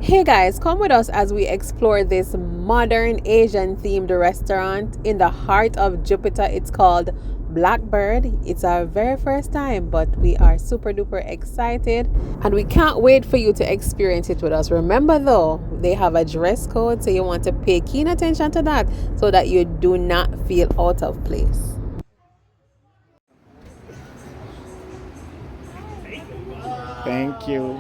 Hey guys, come with us as we explore this modern Asian themed restaurant in the heart of Jupiter. It's called Blackbird. It's our very first time, but we are super duper excited and we can't wait for you to experience it with us. Remember though, they have a dress code, so you want to pay keen attention to that so that you do not feel out of place. Thank you.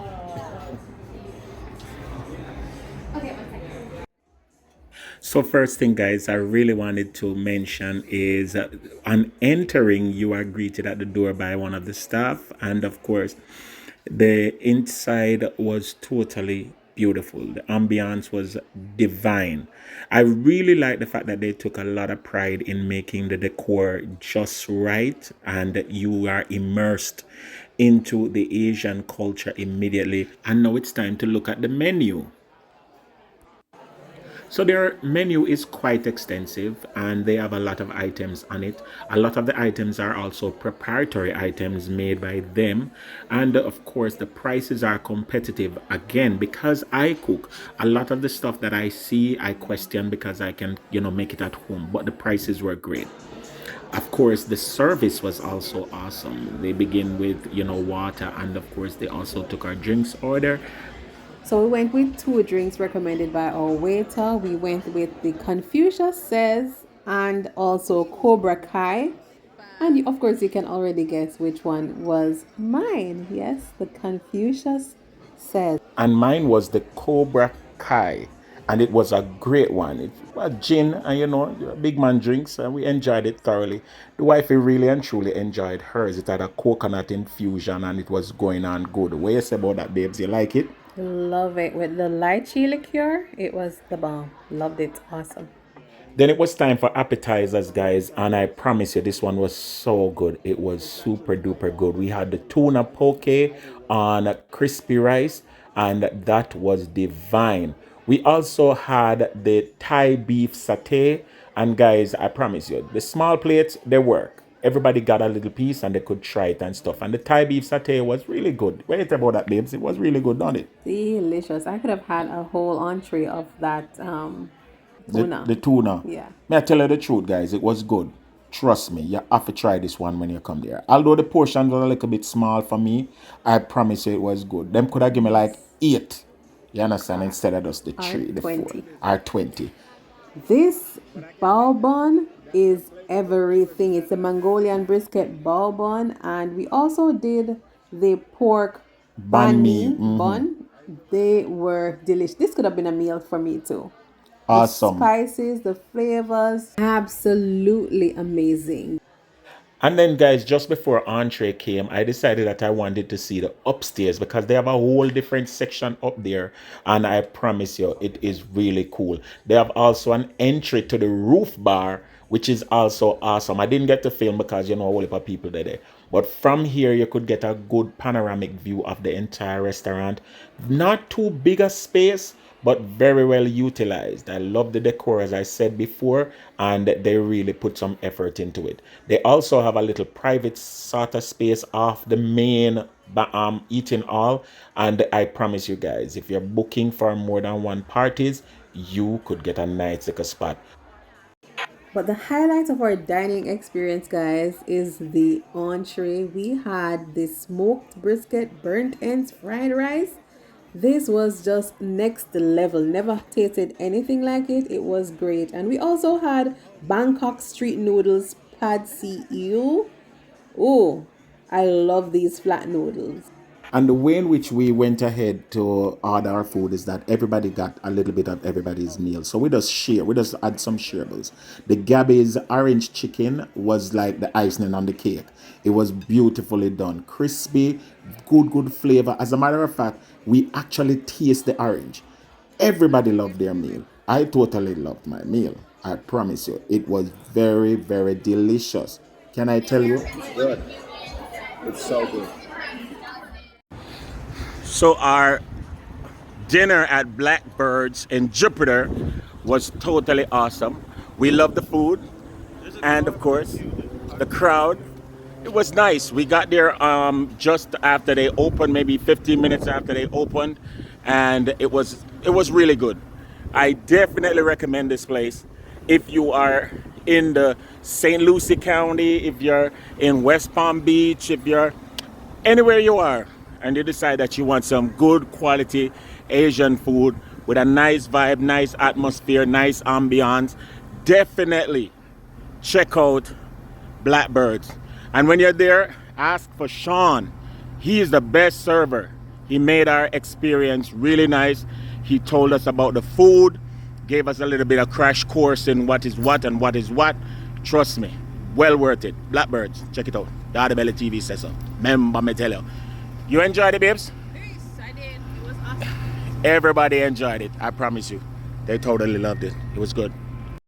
So first thing, guys, I really wanted to mention is on entering, you are greeted at the door by one of the staff, and of course, the inside was totally beautiful. The ambiance was divine. I really like the fact that they took a lot of pride in making the decor just right, and you are immersed into the Asian culture immediately. And now it's time to look at the menu. So their menu is quite extensive and they have a lot of items on it. A lot of the items are also proprietary items made by them. And of course, the prices are competitive. Again, because I cook, a lot of the stuff that I see, I question because I can, make it at home. But the prices were great. Of course, the service was also awesome. They begin with, water, and of course, they also took our drinks order. So we went with two drinks recommended by our waiter. We went with the Confucius Says and also Cobra Kai. And of course, you can already guess which one was mine. Yes, the Confucius Says. And mine was the Cobra Kai, and it was a great one. It was gin, and big man drinks, and we enjoyed it thoroughly. The wifey really and truly enjoyed hers. It had a coconut infusion, and it was going on good. What you say about that, babes? You like it? Love it. With the lychee liqueur, it was the bomb. Loved it. Awesome. Then it was time for appetizers, guys, and I promise you, this one was so good. It was super duper good. We had the tuna poke on crispy rice, and that was divine. We also had the Thai beef satay, and guys, I promise you, the small plates they work. Everybody got a little piece and they could try it and stuff. And the Thai beef satay was really good. Wait about that, babes. It was really good, don't it? Delicious. I could have had a whole entree of that tuna. The tuna. Yeah. May I tell you the truth, guys? It was good. Trust me, you have to try this one when you come there. Although the portions were a little bit small for me, I promise you it was good. Them could have given me like 8. You understand? Instead of just the 3, the 4, 20. or 20. This bao bun is everything. It's a Mongolian brisket bao bun, and we also did the pork Banh banh mi. mi bun. They were delicious. This could have been a meal for me too. The Awesome. spices, the flavors, absolutely amazing. And then, guys, just before entree came, I decided that I wanted to see the upstairs because they have a whole different section up there. And I promise you, it is really cool. They have also an entry to the roof bar, which is also awesome. I didn't get to film because, a whole heap of people there. But from here, you could get a good panoramic view of the entire restaurant. Not too big a space, but very well utilized. I love the decor, as I said before, and they really put some effort into it. They also have a little private sort of space off the main eating hall, and I promise you guys, if you're booking for more than one parties, you could get a nice little spot. But the highlight of our dining experience, guys, is the entree. We had the smoked brisket, burnt ends, fried rice. This was just next level. Never tasted anything like it. It was great. And we also had Bangkok street noodles, pad see ew. Oh, I love these flat noodles. And the way in which we went ahead to order our food is that everybody got a little bit of everybody's meal. So we just add some shareables. The Gabby's orange chicken was like the icing on the cake. It was beautifully done, crispy, good flavor. As a matter of fact, we actually taste the orange. Everybody loved their meal. I totally loved my meal. I promise you, it was very, very delicious. Can I tell you? It's good. It's so good. So our dinner at Blackbirds in Jupiter was totally awesome. We loved the food and of course the crowd. It was nice. We got there just after they opened, maybe 15 minutes after they opened. and it was really good. I definitely recommend this place if you are in the St. Lucie County, if you're in West Palm Beach, if you're anywhere you are and you decide that you want some good quality Asian food with a nice vibe, nice atmosphere, nice ambiance, definitely check out Blackbirds. And when you're there, ask for Sean. He is the best server. He made our experience really nice. He told us about the food, gave us a little bit of crash course in what is what and what is what. Trust me, well worth it. Blackbirds, check it out. The Belly TV says so. Remember me tell you. You enjoyed it, babes? Yes, I did. It was awesome. Everybody enjoyed it. I promise you. They totally loved it. It was good.